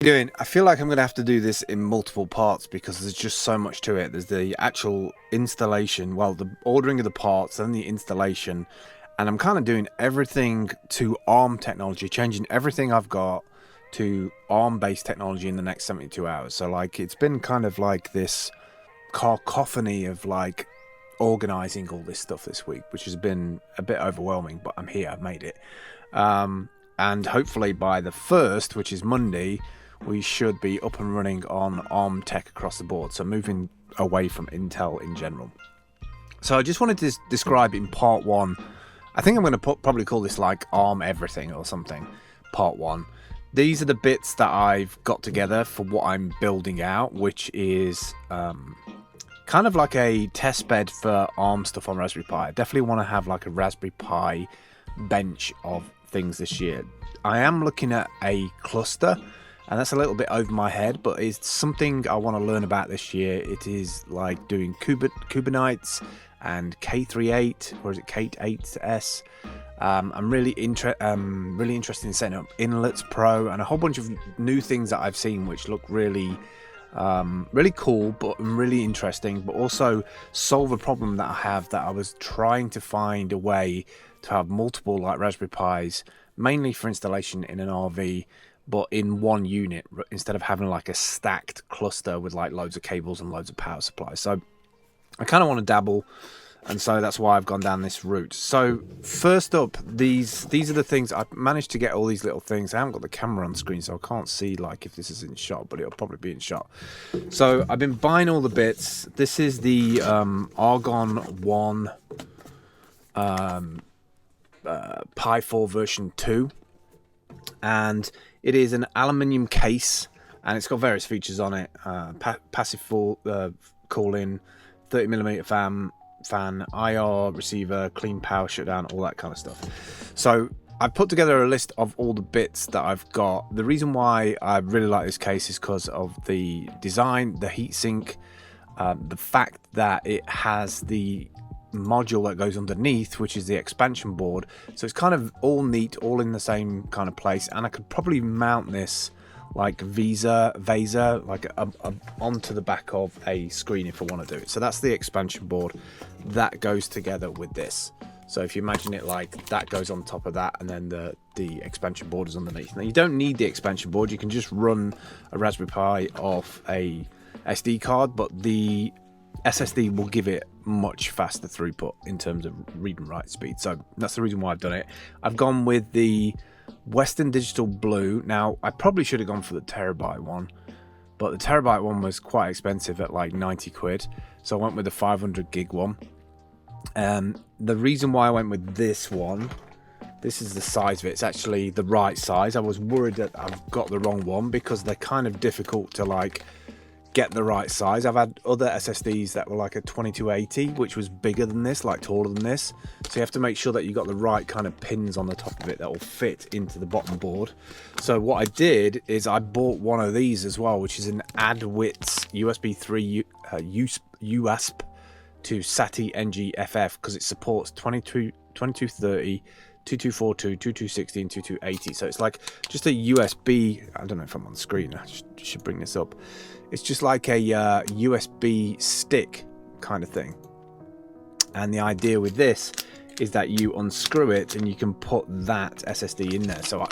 Doing, I feel like I'm going to have to do this in multiple parts because there's just so much to it. There's the actual installation, well, the ordering of the parts, and the installation, and I'm kind of doing everything to ARM technology, changing everything I've got to ARM-based technology in the next 72 hours. So, like, it's been kind of like this cacophony of, like, organizing all this stuff this week, which has been a bit overwhelming, but I'm here, I've made it. And hopefully by the 1st, which is Monday, we should be up and running on ARM tech across the board, so moving away from Intel in general. So I just wanted to describe in part 1, I think I'm going to probably call this like ARM everything or something, part 1. These are the bits that I've got together for what I'm building out, which is kind of like a test bed for ARM stuff on Raspberry Pi. I definitely want to have like a Raspberry Pi bench of things this year. I am looking at a cluster, and that's a little bit over my head, but it's something I want to learn about this year. It is like doing Kubernetes and K38, or is it K8s? I'm really interested in setting up Inlets Pro and a whole bunch of new things that I've seen which look really cool, but really interesting, but also solve a problem that I have, that I was trying to find a way to have multiple like Raspberry Pis, mainly for installation in an RV, but in one unit instead of having like a stacked cluster with like loads of cables and loads of power supplies. So I kind of want to dabble, and so that's why I've gone down this route. So first up, these are the things I've managed to get. All these little things. I haven't got the camera on screen, so I can't see like if this is in shot, but it'll probably be in shot. So I've been buying all the bits. This is the Argon 1 Pi 4 version 2, and it is an aluminium case, and it's got various features on it: passive cooling, 30mm fan, IR receiver, clean power shutdown, all that kind of stuff. So I've put together a list of all the bits that I've got. The reason why I really like this case is because of the design, the heatsink, the fact that it has the module that goes underneath, which is the expansion board, so it's kind of all neat, all in the same kind of place, and I could probably mount this like Vaser like onto the back of a screen if I want to do it. So that's the expansion board that goes together with this. So if you imagine it like that goes on top of that, and then the expansion board is underneath. Now you don't need the expansion board, you can just run a Raspberry Pi off a SD card, but the SSD will give it much faster throughput in terms of read and write speed. So that's the reason why I've done it. I've gone with the Western Digital Blue. Now I probably should have gone for the terabyte one, but the terabyte one was quite expensive at like 90 quid, so I went with the 500 gig one. The reason why I went with this one, this is the size of it. It's actually the right size. I was worried that I've got the wrong one because they're kind of difficult to like get the right size. I've had other SSDs that were like a 2280, which was bigger than this, like taller than this, so you have to make sure that you got the right kind of pins on the top of it that will fit into the bottom board. So what I did is I bought one of these as well, which is an ADWITS USB 3 UASP to SATI NG-FF, because it supports 2230, 2242, 2260 and 2280. So it's like just a USB, I don't know if I'm on the screen, I should bring this up. It's just like a USB stick kind of thing. And the idea with this is that you unscrew it and you can put that SSD in there. So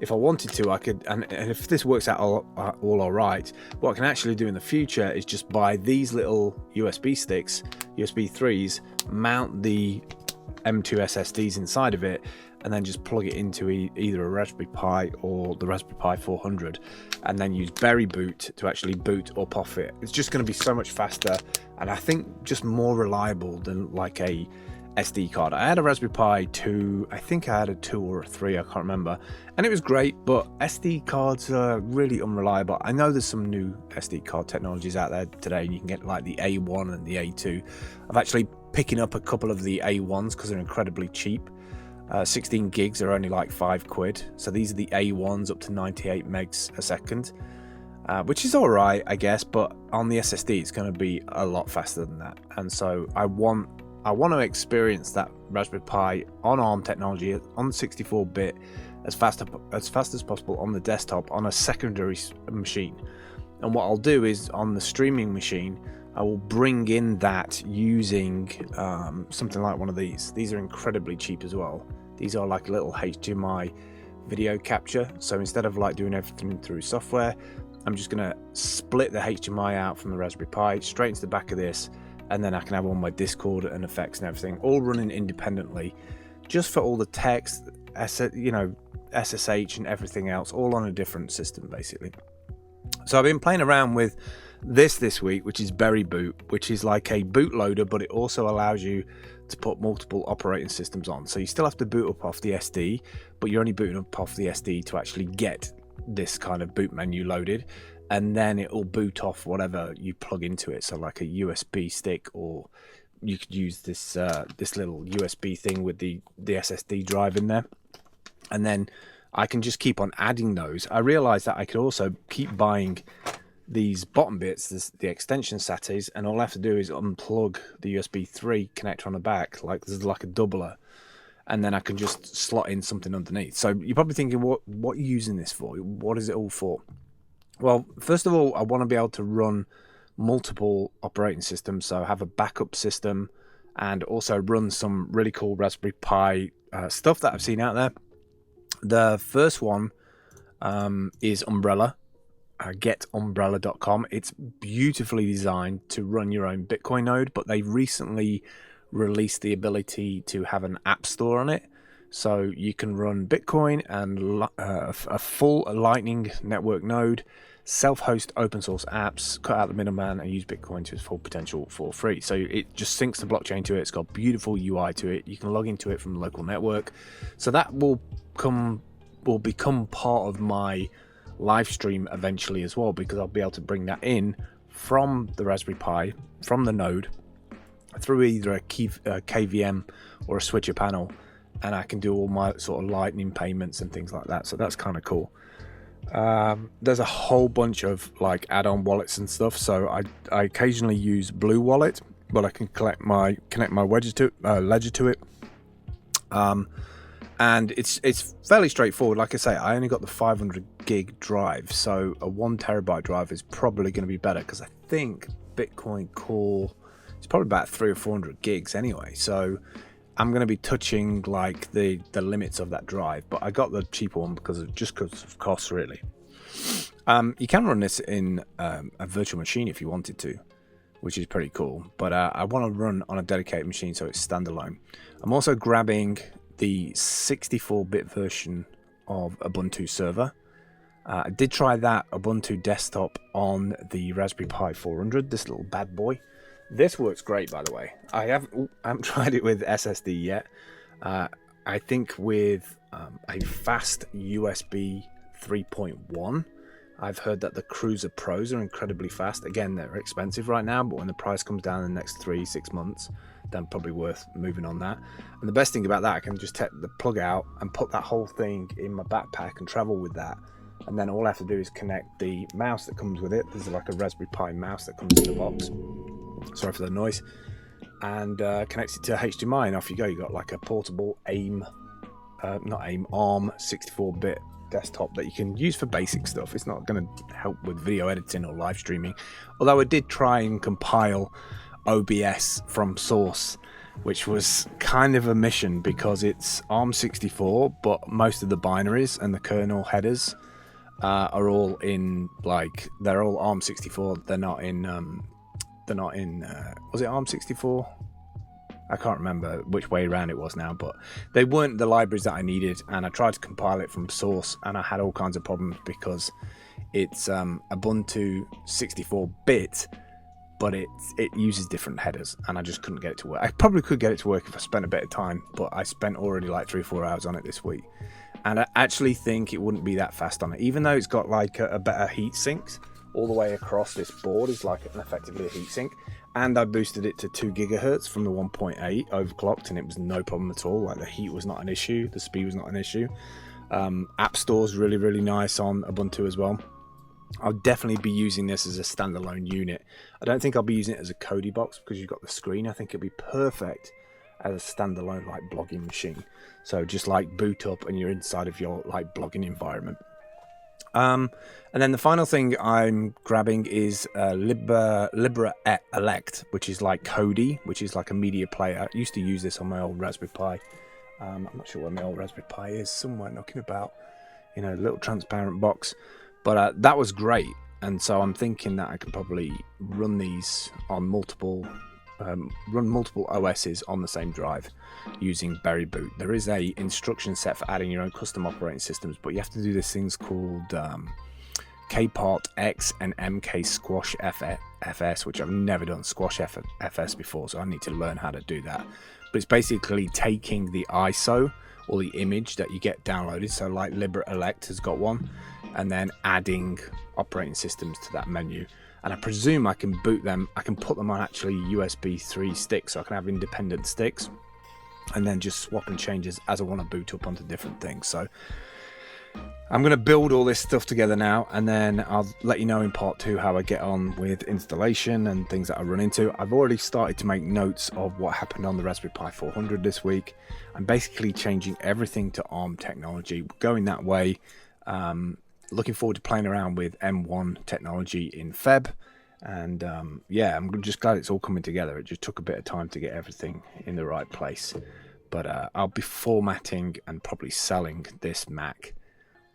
if I wanted to, I could, and if this works out all right, what I can actually do in the future is just buy these little USB sticks, USB 3s, mount the M2 SSDs inside of it, and then just plug it into either a Raspberry Pi or the Raspberry Pi 400, and then use Berry Boot to actually boot up off it. It's just going to be so much faster, and I think just more reliable than like a SD card. I had a Raspberry Pi 2, I think I had a 2 or a 3, I can't remember, and it was great, but SD cards are really unreliable. I know there's some new SD card technologies out there today, and you can get like the A1 and the A2. I've actually picking up a couple of the A1s because they're incredibly cheap. 16 gigs are only like 5 quid. So these are the A1s up to 98 megs a second, which is all right, I guess, but on the SSD it's going to be a lot faster than that. And so I want to experience that Raspberry Pi on ARM technology on 64-bit as fast as possible on the desktop on a secondary machine. And what I'll do is on the streaming machine, I will bring in that using something like one of these. These are incredibly cheap as well. These are like a little HDMI video capture. So instead of like doing everything through software, I'm just going to split the HDMI out from the Raspberry Pi straight into the back of this, and then I can have all my Discord and effects and everything all running independently, just for all the text, SSH and everything else, all on a different system basically. So I've been playing around with this week, which is Berry Boot, which is like a bootloader, but it also allows you to put multiple operating systems on. So you still have to boot up off the SD, but you're only booting up off the SD to actually get this kind of boot menu loaded, and then it will boot off whatever you plug into it. So like a USB stick, or you could use this this little USB thing with the SSD drive in there, and then I can just keep on adding those. I realized that I could also keep buying these bottom bits, the extension SATAs, and all I have to do is unplug the USB 3 connector on the back, like there's like a doubler, and then I can just slot in something underneath. So you're probably thinking, what are you using this for? What is it all for? Well, first of all, I want to be able to run multiple operating systems, so have a backup system, and also run some really cool Raspberry Pi stuff that I've seen out there. The first one is Umbrella. GetUmbrella.com. It's beautifully designed to run your own Bitcoin node, but they recently released the ability to have an app store on it, so you can run Bitcoin and a full Lightning Network node, self-host open source apps, cut out the middleman, and use Bitcoin to its full potential for free. So it just syncs the blockchain to it. It's got beautiful UI to it. You can log into it from the local network. So that will become part of my live stream eventually as well, because I'll be able to bring that in from the Raspberry Pi, from the node, through either a KVM or a switcher panel, and I can do all my sort of Lightning payments and things like that. So that's kind of cool. There's a whole bunch of like add-on wallets and stuff. So I occasionally use Blue Wallet, but I can connect my ledger to it. And it's fairly straightforward. Like I say, I only got the 500 gig drive, so a 1 terabyte drive is probably going to be better, because I think Bitcoin Core is probably about 300 or 400 gigs anyway. So I'm going to be touching like the limits of that drive, but I got the cheaper one because of cost, really. You can run this in a virtual machine if you wanted to, which is pretty cool. But I want to run on a dedicated machine, so it's standalone. I'm also grabbing the 64-bit version of Ubuntu server. I did try that Ubuntu desktop on the Raspberry Pi 400, this little bad boy. This works great, by the way. I haven't tried it with SSD yet. I think with a fast USB 3.1, I've heard that the Cruiser Pros are incredibly fast. Again, they're expensive right now, but when the price comes down in the next 3-6 months, then probably worth moving on that. And the best thing about that, I can just take the plug out and put that whole thing in my backpack and travel with that. And then all I have to do is connect the mouse that comes with it. There's like a Raspberry Pi mouse that comes in the box. Sorry for the noise. And connect it to HDMI, and off you go. You got like a portable ARM 64-bit desktop that you can use for basic stuff. It's not going to help with video editing or live streaming. Although I did try and compile OBS from source, which was kind of a mission, because it's ARM64, but most of the binaries and the kernel headers are all in, like, they're all ARM64. They're not in was it ARM64? I can't remember which way around it was now, but they weren't the libraries that I needed, and I tried to compile it from source, and I had all kinds of problems because it's Ubuntu 64-bit, but it uses different headers, and I just couldn't get it to work. I probably could get it to work if I spent a bit of time, but I spent already like 3 or 4 hours on it this week, and I actually think it wouldn't be that fast on it, even though it's got like a better heat sinks all the way across this board. Is like effectively a heat sink. And I boosted it to 2 gigahertz from the 1.8 overclocked, and it was no problem at all. Like, the heat was not an issue, the speed was not an issue. App Store's really, really nice on Ubuntu as well. I'll definitely be using this as a standalone unit. I don't think I'll be using it as a Kodi box because you've got the screen. I think it'll be perfect as a standalone like blogging machine. So just like boot up and you're inside of your like blogging environment. And then the final thing I'm grabbing is Libra Elect, which is like Kodi, which is like a media player. I used to use this on my old Raspberry Pi. I'm not sure where my old Raspberry Pi is, somewhere knocking about, you know, a little transparent box. But that was great, and so I'm thinking that I could probably run these on multiple OSs on the same drive using Berry Boot. There is a instruction set for adding your own custom operating systems, but you have to do these things called Kpart X and MK Squash FS, which I've never done Squash FS before, so I need to learn how to do that. But it's basically taking the ISO or the image that you get downloaded, so like Libra Elect has got one, and then adding operating systems to that menu. And I presume I can boot them, I can put them on actually USB 3 sticks, so I can have independent sticks and then just swap and change as I want to boot up onto different things. So I'm going to build all this stuff together now, and then I'll let you know in part 2 how I get on with installation and things that I run into. I've already started to make notes of what happened on the Raspberry Pi 400 this week. I'm basically changing everything to ARM technology, going that way. Looking forward to playing around with M1 technology in Feb, and yeah, I'm just glad it's all coming together. It just took a bit of time to get everything in the right place, but I'll be formatting and probably selling this Mac,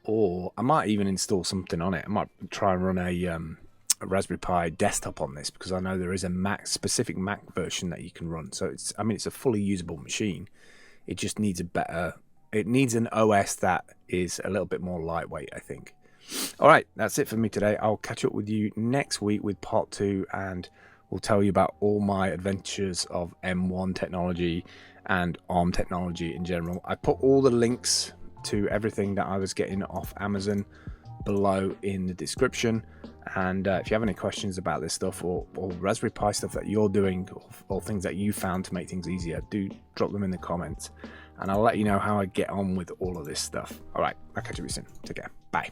or I might even install something on it. I might try and run a Raspberry Pi desktop on this, because I know there is a specific Mac version that you can run. So it's a fully usable machine. It just needs it needs an OS that is a little bit more lightweight, I think. All right, that's it for me today. I'll catch up with you next week with part 2, and we'll tell you about all my adventures of M1 technology and ARM technology in general. I put all the links to everything that I was getting off Amazon below in the description, and if you have any questions about this stuff, or Raspberry Pi stuff that you're doing, or things that you found to make things easier, do drop them in the comments, and I'll let you know how I get on with all of this stuff. All right, I'll catch you soon. Take care. Bye.